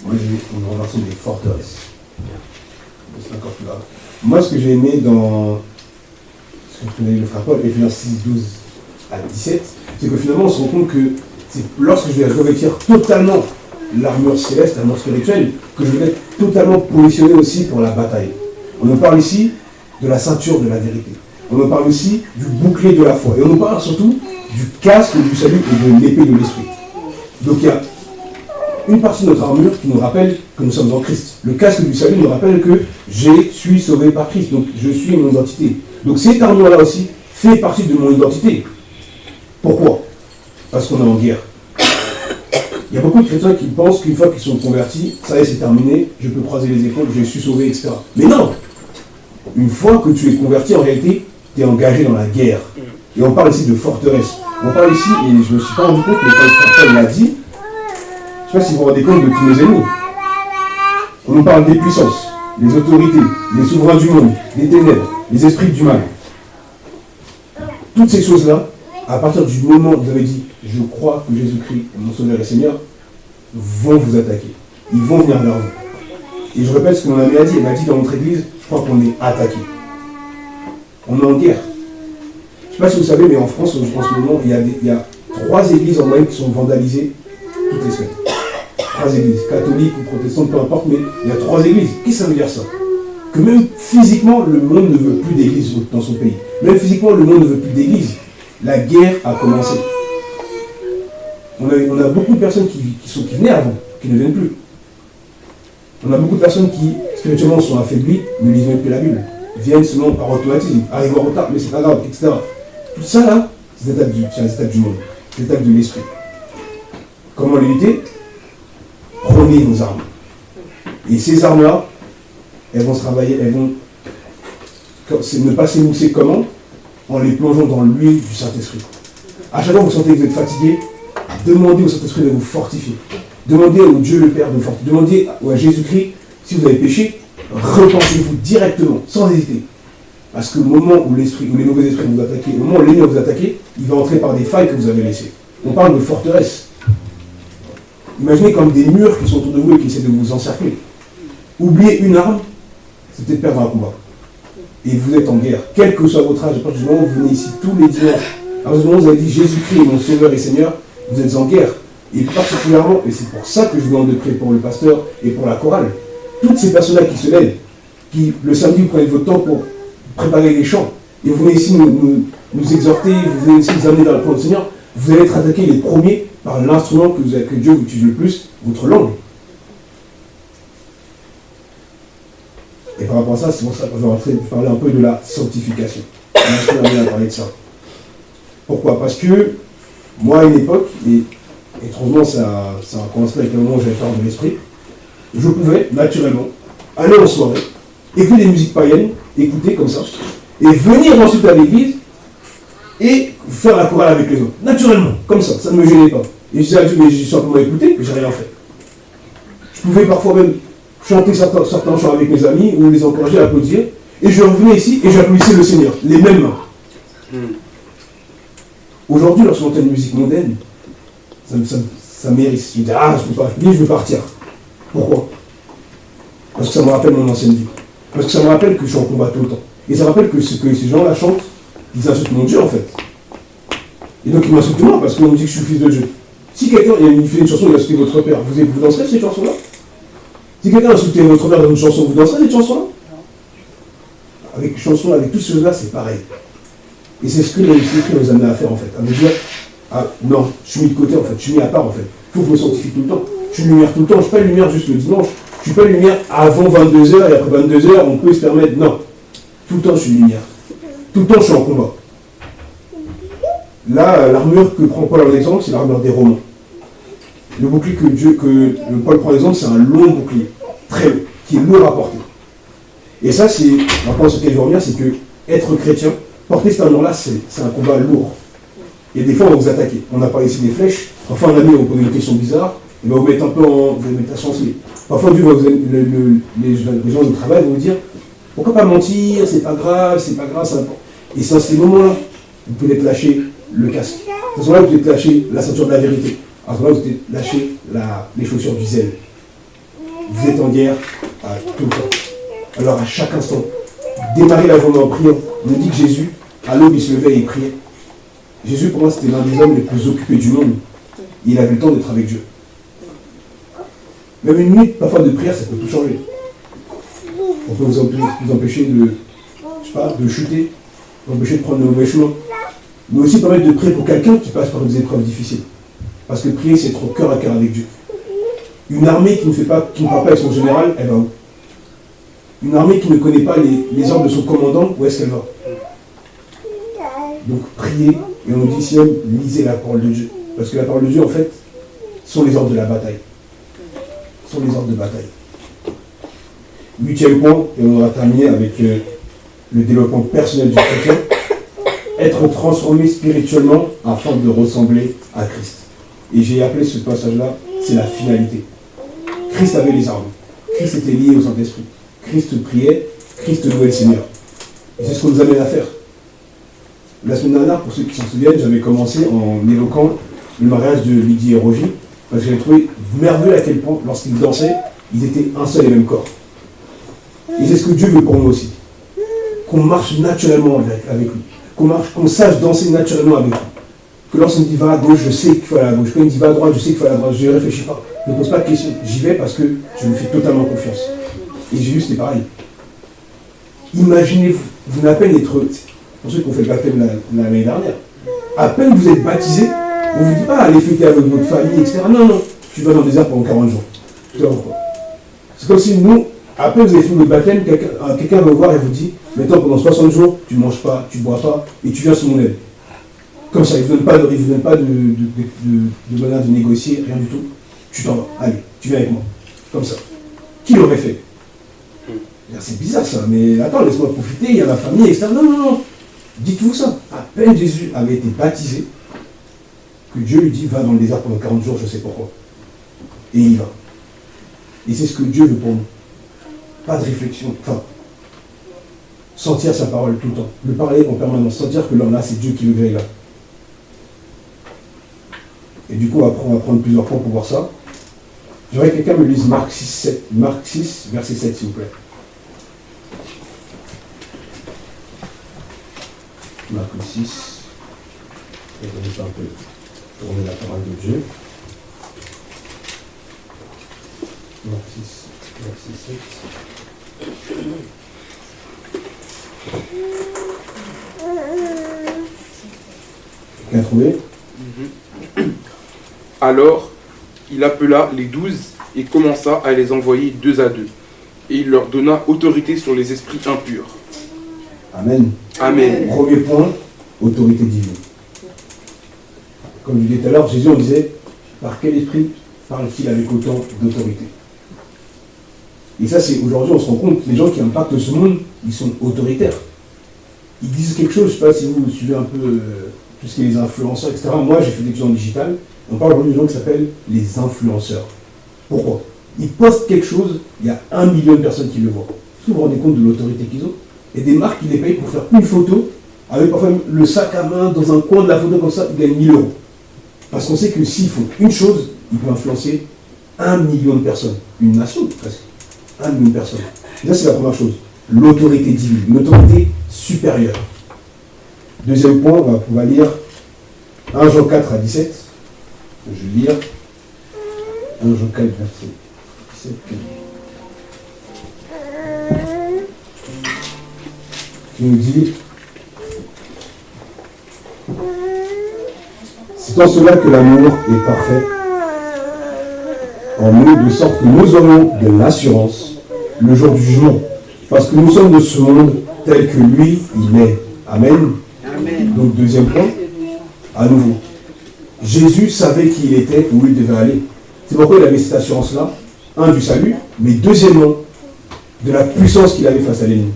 Moi, on renverse des forteresses. C'est encore plus grave. Moi, ce que j'ai aimé dans ce que je connais le frère Paul, Éphésiens 6, 12 à 17, c'est que finalement, on se rend compte que c'est lorsque je vais revêtir totalement l'armure céleste, l'armure spirituelle, que je vais être totalement positionné aussi pour la bataille. On nous parle ici de la ceinture de la vérité. On nous parle aussi du bouclier de la foi. Et on nous parle surtout du casque du salut et de l'épée de l'esprit. Donc il y a une partie de notre armure qui nous rappelle que nous sommes en Christ. Le casque du salut nous rappelle que je suis sauvé par Christ. Donc je suis mon identité. Donc cette armure-là aussi fait partie de mon identité. Pourquoi? Parce qu'on est en guerre. Il y a beaucoup de chrétiens qui pensent qu'une fois qu'ils sont convertis, ça y est, c'est terminé, je peux croiser les épaules, je suis sauvé, etc. Mais non! Une fois que tu es converti, en réalité, tu es engagé dans la guerre. Et on parle ici de forteresse. On parle ici, et je ne me suis pas rendu compte, mais quand le frère Paul l'a dit, je ne sais pas si vous vous rendez compte de tous nos ennemis. On nous parle des puissances, des autorités, les souverains du monde, les ténèbres, les esprits du mal. Toutes ces choses-là, à partir du moment où vous avez dit « Je crois que Jésus-Christ est mon Sauveur et Seigneur », vont vous attaquer. Ils vont venir vers vous. Et je répète ce que mon ami a dit. Il m'a dit dans notre église, je crois qu'on est attaqué. On est en guerre. Je ne sais pas si vous savez, mais en France, en ce moment, il y a 3 églises en moyenne qui sont vandalisées toutes les semaines. 3 églises, catholiques ou protestantes, peu importe, mais il y a 3 églises. Qu'est-ce que ça veut dire ça? Que même physiquement, le monde ne veut plus d'église dans son pays. Même physiquement, le monde ne veut plus d'église. La guerre a commencé. On a beaucoup de personnes qui venaient avant, qui ne viennent plus. On a beaucoup de personnes qui, spirituellement, sont affaiblies, ne lisent même plus la Bible. Viennent seulement par automatisme, arrivent en retard, mais c'est pas grave, etc. Tout ça là, c'est les étapes du monde, les étapes de l'esprit. Comment les lutter? Prenez vos armes. Et ces armes-là, elles vont se travailler, elles vont ne pas s'émousser comment? En les plongeant dans l'huile du Saint-Esprit. À chaque fois que vous sentez que vous êtes fatigué, demandez au Saint-Esprit de vous fortifier. Demandez au Dieu le Père de vous fortifier. Demandez à Jésus-Christ, si vous avez péché, repentez-vous directement, sans hésiter. Parce que le moment où les mauvais esprits vous attaquent, au moment où l'ennemi vous attaque, il va entrer par des failles que vous avez laissées. On parle de forteresse. Imaginez comme des murs qui sont autour de vous et qui essaient de vous encercler. Oubliez une arme, c'est peut-être perdre un combat. Et vous êtes en guerre, quel que soit votre âge, à partir du moment où vous venez ici tous les dimanches, à partir du moment où vous avez dit Jésus-Christ est mon Sauveur et Seigneur, vous êtes en guerre. Et particulièrement, et c'est pour ça que je vous demande de prier pour le pasteur et pour la chorale, toutes ces personnes-là qui se lèvent, qui le samedi vous prenez votre temps pour préparer les chants, et vous venez ici nous exhorter, vous venez ici nous amener dans le plan du Seigneur, vous allez être attaqués les premiers par l'instrument que Dieu vous utilise le plus, votre langue. Et par rapport à ça, c'est pour ça que je vais parler un peu de la sanctification. Je vais amener à parler de ça. Pourquoi? Parce que moi, à une époque, et étrangement, ça a commencé avec le moment où j'avais peur de l'esprit, je pouvais, naturellement, aller en soirée, écouter des musiques païennes, écouter comme ça, et venir ensuite à l'église, et faire la chorale avec les autres. Naturellement, comme ça ne me gênait pas. Et je disais à Dieu, mais j'ai simplement écouté, mais j'ai rien fait. Je pouvais parfois même chanter certains chants avec mes amis, ou les encourager à applaudir, et je revenais ici, et j'applaudissais le Seigneur, les mêmes mains. Aujourd'hui, lorsqu'on entend une musique mondaine, ça m'hérisse. Je me dis, ah, je peux pas, je veux partir. Pourquoi? Parce que ça me rappelle mon ancienne vie. Parce que ça me rappelle que je suis en combat tout le temps. Et ça me rappelle que ce que ces gens-là chantent, ils insultent mon Dieu en fait. Et donc ils m'insultent moi parce qu'on me dit que je suis le fils de Dieu. Si quelqu'un fait une chanson, il a insulté votre père, vous danserez cette chanson-là? Si quelqu'un a insulté votre père dans une chanson, vous danserez cette chanson-là? Avec une chanson, avec toutes ces choses-là, c'est pareil. Et c'est ce que l'Esprit nous amène à faire en fait. À me dire, ah non, je suis mis de côté en fait, je suis mis à part en fait. Il faut que je me sanctifie tout le temps. Je suis lumière tout le temps, je ne suis pas une lumière juste le dimanche. Je ne suis pas une lumière avant 22h et après 22h, on peut se permettre. Non. Tout le temps, je suis une lumière. Tout le temps, je suis en combat. Là, l'armure que prend Paul en exemple, c'est l'armure des Romains. Le bouclier que Paul prend en exemple, c'est un long bouclier, très long, qui est lourd à porter. Et ça, c'est, la point sur lequel je veux revenir, c'est que être chrétien, porter cette armure-là, c'est un combat lourd. Et des fois, on va vous attaquer. On a parlé ici des flèches. Parfois, un ami va vous poser une question bizarre. Il va vous mettre un peu vous allez mettre à chanceler. Parfois, Dieu va les gens du travail vont vous dire, pourquoi pas mentir, c'est pas grave, ça importe. Et c'est à ces moments-là, vous pouvez lâcher le casque. À ce moment-là, vous pouvez lâcher la ceinture de la vérité. À ce moment-là, vous pouvez lâcher les chaussures du zèle. Vous êtes en guerre tout le temps. Alors, à chaque instant, démarrez la journée en priant. On nous dit que Jésus, à l'aube, il se levait et il priait. Jésus, pour moi, c'était l'un des hommes les plus occupés du monde. Et il avait le temps d'être avec Dieu. Même une minute, parfois, de prière, ça peut tout changer. On peut vous empêcher de chuter, vous empêcher de prendre le mauvais chemin. Mais aussi permettre de prier pour quelqu'un qui passe par des épreuves difficiles. Parce que prier, c'est être au cœur à cœur avec Dieu. Une armée qui ne parle pas avec son général, elle va où? Une armée qui ne connaît pas les ordres de son commandant, où est-ce qu'elle va? Donc priez, et on nous dit ici même, lisez la parole de Dieu. Parce que la parole de Dieu, en fait, sont les ordres de la bataille. Sont les ordres de bataille. 8e point, et on va terminer avec le développement personnel du chrétien. Être transformé spirituellement afin de ressembler à Christ. Et j'ai appelé ce passage-là, c'est la finalité. Christ avait les armes. Christ était lié au Saint-Esprit. Christ priait, Christ louait le Seigneur. Et c'est ce qu'on nous amène à faire. La semaine dernière, pour ceux qui s'en souviennent, j'avais commencé en évoquant le mariage de Lydie et Roger, parce que j'ai trouvé merveilleux à quel point, lorsqu'ils dansaient, ils étaient un seul et même corps. Et c'est ce que Dieu veut pour nous aussi. Qu'on marche naturellement avec lui. Qu'on sache danser naturellement avec lui. Que lorsqu'on dit va à gauche, je sais qu'il faut aller à gauche. Quand il dit va à droite, je sais qu'il faut aller à droite. Je ne réfléchis pas. Je ne pose pas de questions. J'y vais parce que je me fais totalement confiance. Et Jésus, c'était pareil. Imaginez-vous, vous n'avez à peine être, pour ceux qui ont fait le baptême l'année dernière, à peine vous êtes baptisé, on ne vous dit pas allez fêter avec votre famille, etc. Non, non, tu vas dans le désert pendant 40 jours. C'est comme si nous, après vous avez fini le baptême, quelqu'un va vous voir et vous dit, maintenant pendant 60 jours, tu ne manges pas, tu ne bois pas, et tu viens sous mon aile. Comme ça, il ne vous donne pas de manière de négocier, rien du tout. Tu t'en vas, allez, tu viens avec moi. Comme ça. Qui l'aurait fait? C'est bizarre ça, mais attends, laisse-moi profiter, il y a la famille, etc. Non, non, non. Dites-vous ça. À peine Jésus avait été baptisé, que Dieu lui dit, va dans le désert pendant 40 jours, je sais pourquoi. Et il y va. Et c'est ce que Dieu veut pour nous. Pas de réflexion. Enfin, sentir sa parole tout le temps. Le parler en permanence. Sentir que là, c'est Dieu qui veut que j'aille là. Et du coup, on va prendre plusieurs points pour voir ça. J'aimerais que quelqu'un me lise Marc 6, verset 7, s'il vous plaît. Marc 6. Et on va un peu tourner la parole de Dieu. Marc 6, verset 7. Quelqu'un a trouvé? Alors, il appela les 12 et commença à les envoyer 2 à 2. Et il leur donna autorité sur les esprits impurs. Amen. Amen. Premier point, autorité divine. Comme je disais tout à l'heure, Jésus, on disait, par quel esprit parle-t-il avec autant d'autorité? Et ça, c'est aujourd'hui, on se rend compte, les gens qui impactent ce monde, ils sont autoritaires. Ils disent quelque chose, je ne sais pas si vous suivez un peu tout ce qui est les influenceurs, etc. Moi, j'ai fait des études en digital. On parle aujourd'hui de gens qui s'appellent les influenceurs. Pourquoi? Ils postent quelque chose, il y a 1 million de personnes qui le voient. Est-ce que vous vous rendez compte de l'autorité qu'ils ont? Et des marques qui les payent pour faire une photo, avec parfois le sac à main dans un coin de la photo comme ça, ils gagnent 1000 €. Parce qu'on sait que s'ils font une chose, ils peuvent influencer 1 million de personnes. Une nation, presque. 1 million de personnes. Et ça, c'est la première chose. L'autorité divine, une autorité supérieure. Deuxième point, on va lire 1 Jean 4 à 17. Je vais lire 1 Jean 4, verset 17. Qui nous dit: c'est en cela que l'amour est parfait en nous, de sorte que nous aurons de l'assurance le jour du jugement, parce que nous sommes de ce monde tel que lui, il est. Amen. Amen. Donc deuxième point, à nouveau, Jésus savait qui il était, où il devait aller. C'est pourquoi il avait cette assurance-là, un, du salut, mais deuxièmement, de la puissance qu'il avait face à l'ennemi.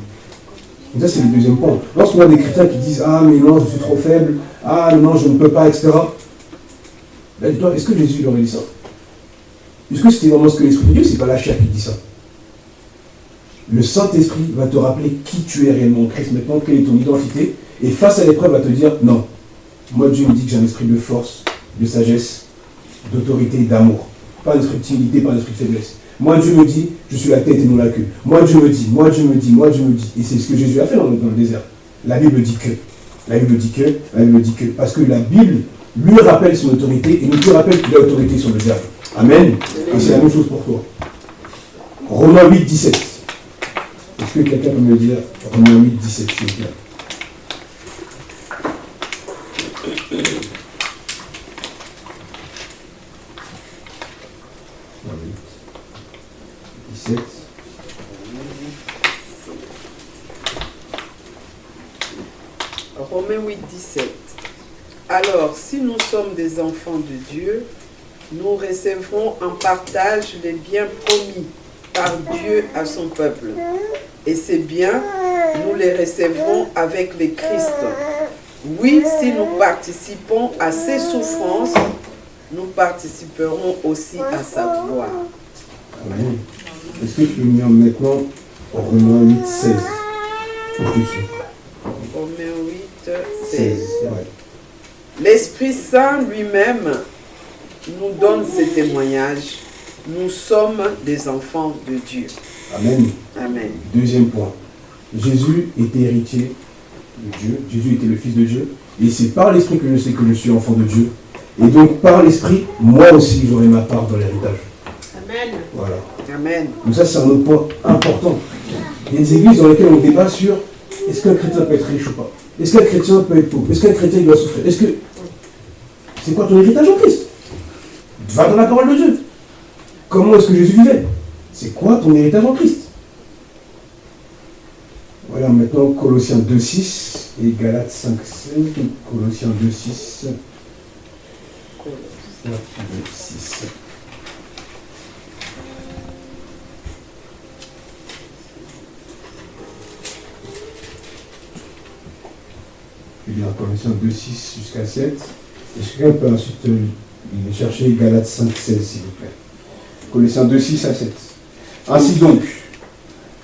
Donc ça, c'est le deuxième point. Lorsqu'on a des chrétiens qui disent: ah, mais non, je suis trop faible, ah, non, je ne peux pas, etc. Là, dis-toi, est-ce que Jésus leur a dit ça? Est-ce que c'était vraiment ce que l'Esprit de Dieu? C'est pas la chair qui dit ça. Le Saint-Esprit va te rappeler qui tu es réellement en Christ maintenant, quelle est ton identité, et face à l'épreuve, va te dire: non, moi Dieu me dit que j'ai un esprit de force, de sagesse, d'autorité et d'amour. Pas un esprit de timidité, pas un esprit de faiblesse. Moi Dieu me dit, je suis la tête et non la queue. Moi Dieu me dit, moi Dieu me dit, moi Dieu me dit. Et c'est ce que Jésus a fait dans le désert. La Bible dit que. La Bible dit que. La Bible dit que. Parce que la Bible lui rappelle son autorité et nous lui rappelle qu'il a autorité sur le diable. Amen. Et c'est la même chose pour toi. Romains 8, 17. Est-ce que quelqu'un peut me dire Romains 8, 17, s'il vous plaît? Romains 8, 17. Romains 8, 17. Alors, si nous sommes des enfants de Dieu, nous recevrons en partage les biens promis par Dieu à son peuple. Et ces biens, nous les recevrons avec le Christ. Oui, si nous participons à ses souffrances, nous participerons aussi à sa gloire. Amen. Est-ce que tu peux me lire maintenant Romains 8, 16 Romains 8, 16. Ouais. L'Esprit Saint lui-même nous donne ce témoignage. Nous sommes des enfants de Dieu. Amen. Amen. Deuxième point. Jésus était héritier de Dieu. Jésus était le Fils de Dieu. Et c'est par l'Esprit que je sais que je suis enfant de Dieu. Et donc par l'Esprit, moi aussi j'aurai ma part dans l'héritage. Amen. Voilà. Amen. Donc ça, c'est un autre point important. Il y a des églises dans lesquelles on débat sur est-ce qu'un chrétien peut être riche ou pas? Est-ce qu'un chrétien peut être pauvre? Est-ce qu'un chrétien doit souffrir? Est-ce que... C'est quoi ton héritage en Christ? Va dans la parole de Dieu. Comment est-ce que Jésus vivait? C'est quoi ton héritage en Christ? Voilà, maintenant Colossiens 2.6 et Galates 5.16. Colossiens 2.6. 2.6. Je vais lire Colossiens 2.6 jusqu'à 7. Est-ce que quelqu'un peut ensuite chercher Galates 5.16, s'il vous plaît? Colossiens 2.6 à 7. Ainsi donc,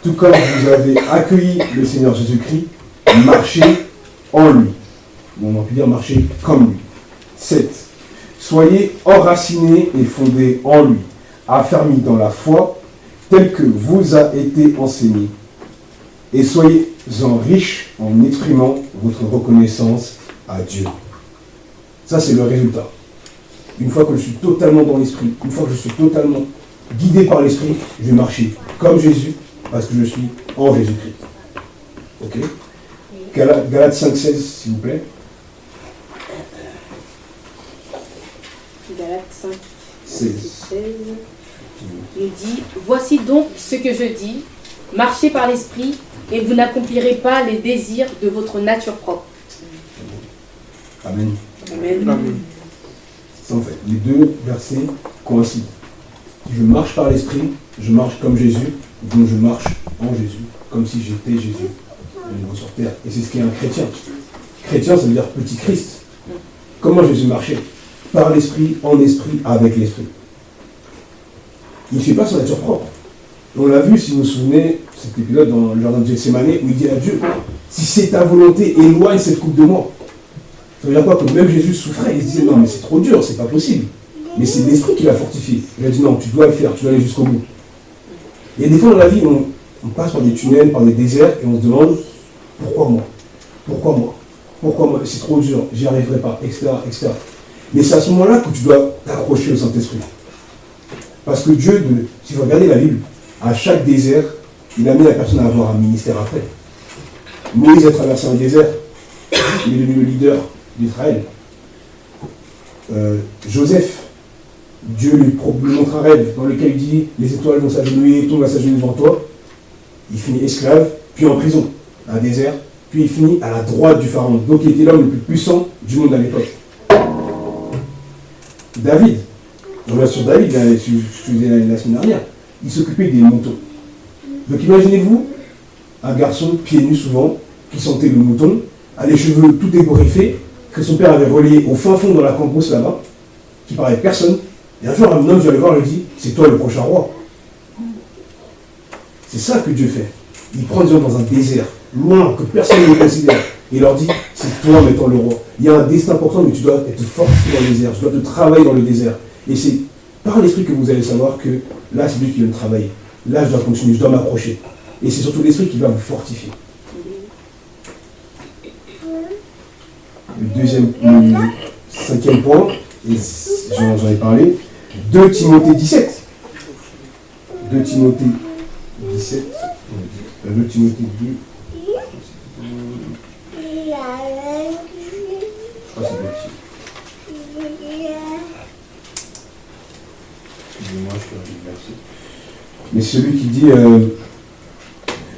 tout comme vous avez accueilli le Seigneur Jésus-Christ, marchez en lui. Bon, on peut dire marchez comme lui. 7. Soyez enracinés et fondés en lui, affermis dans la foi, tel que vous a été enseigné. Et soyez-en riches en exprimant votre reconnaissance à Dieu. Ça, c'est le résultat. Une fois que je suis totalement dans l'esprit, une fois que je suis totalement guidé par l'esprit, je vais marcher comme Jésus, parce que je suis en Jésus-Christ. Ok? Galates 5.16, s'il vous plaît. Galates 5, 16. 16, nous dit, voici donc ce que je dis, marchez par l'esprit et vous n'accomplirez pas les désirs de votre nature propre. Amen. Amen. Ça, en fait, les deux versets coïncident. Je marche par l'esprit, je marche comme Jésus, donc je marche en Jésus, comme si j'étais Jésus, de nouveau sur terre. Et c'est ce qu'est un chrétien. Chrétien, ça veut dire petit Christ. Comment Jésus marchait? Par l'esprit, en esprit, avec l'esprit. Il ne suit pas son nature propre. Et on l'a vu, si vous vous souvenez, cet épisode dans le jardin de Gethsémane, où il dit à Dieu, si c'est ta volonté, éloigne cette coupe de moi. Ça veut dire quoi? Que même Jésus souffrait, il se disait, non mais c'est trop dur, c'est pas possible. Mais c'est l'esprit qui l'a fortifié. Il a dit, non, tu dois le faire, tu dois aller jusqu'au bout. Et des fois dans la vie, on passe par des tunnels, par des déserts, et on se demande, pourquoi moi? Pourquoi moi? Pourquoi moi? C'est trop dur, j'y arriverai pas, etc., etc. Mais c'est à ce moment-là que tu dois t'accrocher au Saint-Esprit. Parce que Dieu, si vous regardez la Bible, à chaque désert, il a mis la personne à avoir un ministère après. Moïse a traversé un désert, il est devenu le leader d'Israël. Joseph, Dieu lui montre un rêve dans lequel il dit les étoiles vont s'agenouiller, tout va s'agenouiller devant toi. Il finit esclave, puis en prison, un désert, puis il finit à la droite du pharaon. Donc il était l'homme le plus puissant du monde à l'époque. David, on va sur David, je disais la semaine dernière, il s'occupait des moutons. Donc imaginez-vous un garçon pieds nus souvent, qui sentait le mouton, a les cheveux tout ébouriffés, que son père avait relié au fin fond dans la cambrousse là-bas, qui parlait personne. Et un jour, un homme vient le voir et lui dit, c'est toi le prochain roi. C'est ça que Dieu fait. Il prend des gens dans un désert, loin, que personne ne le considère. Et il leur dit, c'est toi maintenant le roi. Il y a un destin important, mais tu dois être fortifié dans le désert, tu dois te travailler dans le désert. Et c'est par l'esprit que vous allez savoir que là, c'est lui qui vient de travailler. Là, je dois continuer, je dois m'approcher. Et c'est surtout l'esprit qui va vous fortifier. Le cinquième point, et j'en ai parlé, 2 Timothée 17. 2 Timothée 17. 2 Timothée 2. Je crois que c'est 2 Excusez-moi, je suis arrivé là-dessus. Mais celui qui dit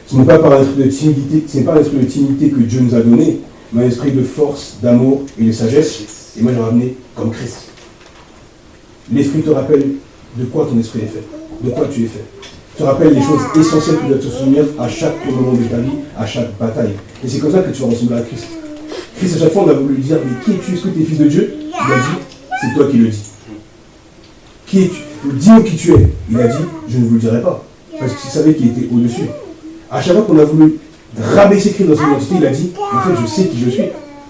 ce n'est pas par l'esprit de timidité, ce n'est pas l'esprit de timidité que Dieu nous a donné, mais un esprit de force, d'amour et de sagesse. Et moi, je l'ai ramené comme Christ. L'esprit te rappelle de quoi ton esprit est fait, de quoi tu es fait. Te rappelle les choses essentielles que tu dois te souvenir à chaque moment de ta vie, à chaque bataille. Et c'est comme ça que tu vas ressembler à Christ. Christ, à chaque fois, on a voulu lui dire, mais qui es-tu? Est-ce que tu es fils de Dieu? Il a dit, c'est toi qui le dis. Qui es-tu? Dis-moi qui tu es. Il a dit, je ne vous le dirai pas. Parce qu'il savait qu'il était au-dessus. À chaque fois qu'on a voulu rabaisser Christ dans son identité, il a dit, en fait, je sais qui je suis.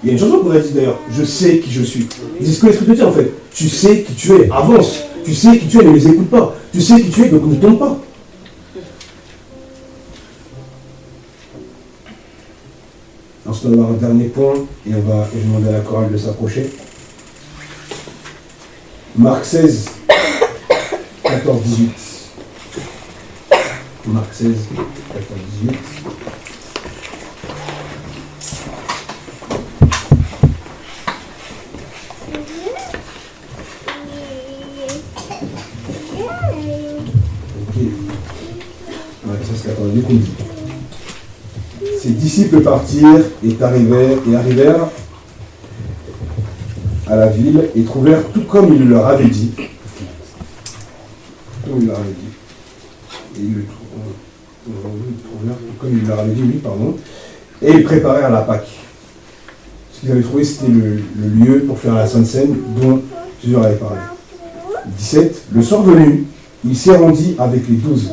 Il y a une chanson qu'on a dit d'ailleurs, je sais qui je suis. Et c'est ce que l'Esprit te dit en fait. Tu sais qui tu es, avance. Tu sais qui tu es, ne les écoute pas. Tu sais qui tu es, donc ne tombe pas. Ensuite, on va avoir un dernier point, et je vais demander à la chorale de s'approcher. Marc 16, 14, 18. Marc 16, 14, 18. Ok. Marc 16, 14, 18. Ses disciples partirent et arrivèrent à la ville et trouvèrent tout comme il leur avait dit. Comme il leur avait dit. Et ils le trouvèrent tout comme il leur avait dit, oui, pardon. Et ils préparèrent la Pâque. Ce qu'ils avaient trouvé, c'était le lieu pour faire la Sainte Seine dont Jésus avait parlé. 17. Le soir venu, il s'y rendit avec les 12.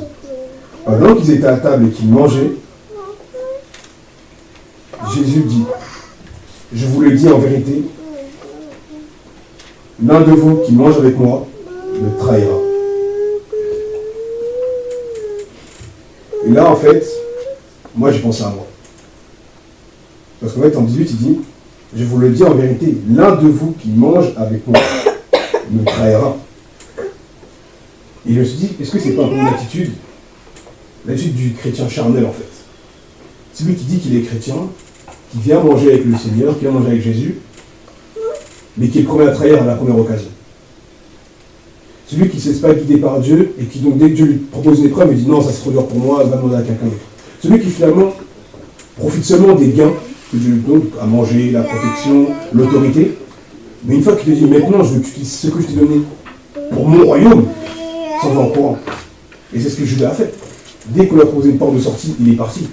Pendant qu'ils étaient à table et qu'ils mangeaient, Jésus dit, je vous le dis en vérité, l'un de vous qui mange avec moi me trahira. Et là, en fait, moi j'ai pensé à moi. Parce qu'en fait, en 18, il dit, je vous le dis en vérité, l'un de vous qui mange avec moi me trahira. Et je me suis dit, est-ce que c'est pas un peu une attitude, l'attitude du chrétien charnel en fait. C'est lui qui dit qu'il est chrétien, qui vient manger avec le Seigneur, qui vient manger avec Jésus, mais qui est le premier à trahir à la première occasion. Celui qui ne se laisse pas guider par Dieu et qui, donc, dès que Dieu lui propose une épreuve, il dit non, ça c'est trop dur pour moi, va demander à quelqu'un d'autre. Celui qui finalement profite seulement des gains que Dieu lui donne, à manger, la protection, l'autorité, mais une fois qu'il te dit maintenant, je veux que tu utilises ce que je t'ai donné pour mon royaume, s'en va en courant. Et c'est ce que Judas a fait. Dès qu'on lui a proposé une porte de sortie, il est parti.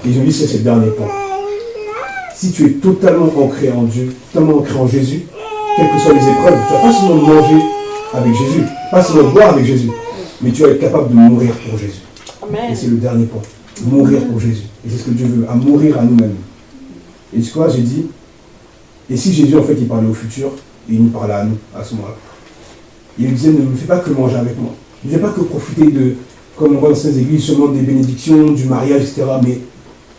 Et ils ont dit, c'est le dernier point. Si tu es totalement ancré en Dieu, totalement ancré en Jésus, quelles que soient les épreuves, tu ne vas pas seulement manger avec Jésus, pas seulement boire avec Jésus, mais tu vas être capable de mourir pour Jésus. Amen. Et c'est le dernier point. Mourir pour Jésus. Et c'est ce que Dieu veut, à mourir à nous-mêmes. Et tu sais quoi, j'ai dit, et si Jésus, en fait, il parlait au futur, et il nous parlait à nous, à ce moment-là. Il nous disait, ne me fais pas que manger avec moi. Ne fais pas que profiter de, comme on voit dans ces églises, seulement des bénédictions, du mariage, etc. Mais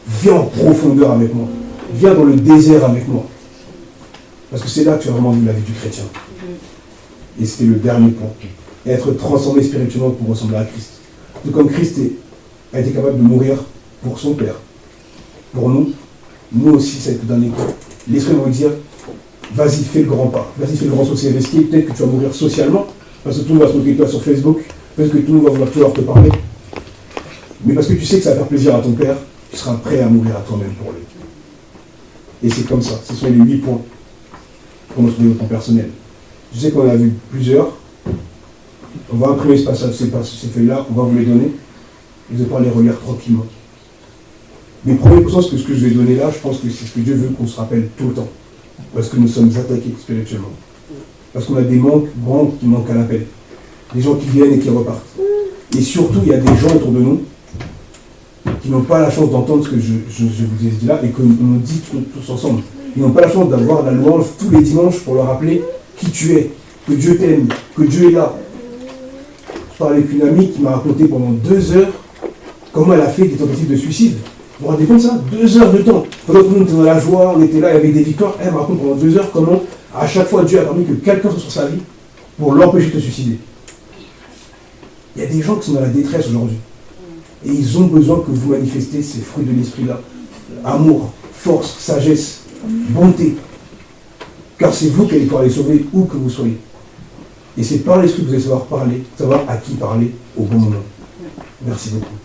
viens en profondeur avec moi. Viens dans le désert avec moi. Parce que c'est là que tu as vraiment vu la vie du chrétien. Et c'était le dernier point. Être transformé spirituellement pour ressembler à Christ. Tout comme Christ a été capable de mourir pour son Père. Pour nous, nous aussi, ça a été le dernier point. L'Esprit va vous dire, vas-y, fais le grand pas. Vas-y, fais le grand saut. C'est risqué. Peut-être que tu vas mourir socialement, parce que tout le monde va se moquer de toi sur Facebook. Peut-être que tout le monde va vouloir toujours te parler. Mais parce que tu sais que ça va faire plaisir à ton Père, tu seras prêt à mourir à toi-même pour lui. Et c'est comme ça. Ce sont les 8 points pour notre développement personnel. Je sais qu'on en a vu plusieurs. On va imprimer ce passage, ces feuilles-là, on va vous les donner. Vous allez pouvoir les relire tranquillement. Mais prenez conscience que ce que je vais donner là, je pense que c'est ce que Dieu veut qu'on se rappelle tout le temps. Parce que nous sommes attaqués spirituellement. Parce qu'on a des branques qui manquent à l'appel. Des gens qui viennent et qui repartent. Et surtout, il y a des gens autour de nous qui n'ont pas la chance d'entendre ce que je vous ai dit là et que nous dit tous ensemble. Ils n'ont pas la chance d'avoir la louange tous les dimanches pour leur rappeler qui tu es, que Dieu t'aime, que Dieu est là. Je parlais avec une amie qui m'a raconté pendant 2 heures comment elle a fait des tentatives de suicide. Vous vous rendez compte de ça? 2 heures de temps. Pendant que nous étions dans la joie, on était là avec des victoires, elle me raconte pendant 2 heures comment à chaque fois Dieu a permis que quelqu'un soit sur sa vie pour l'empêcher de se suicider. Il y a des gens qui sont dans la détresse aujourd'hui. Et ils ont besoin que vous manifestez ces fruits de l'esprit-là. Amour, force, sagesse, bonté. Car c'est vous qui allez pouvoir les sauver où que vous soyez. Et c'est par l'esprit que vous allez savoir parler, savoir à qui parler au bon moment. Merci beaucoup.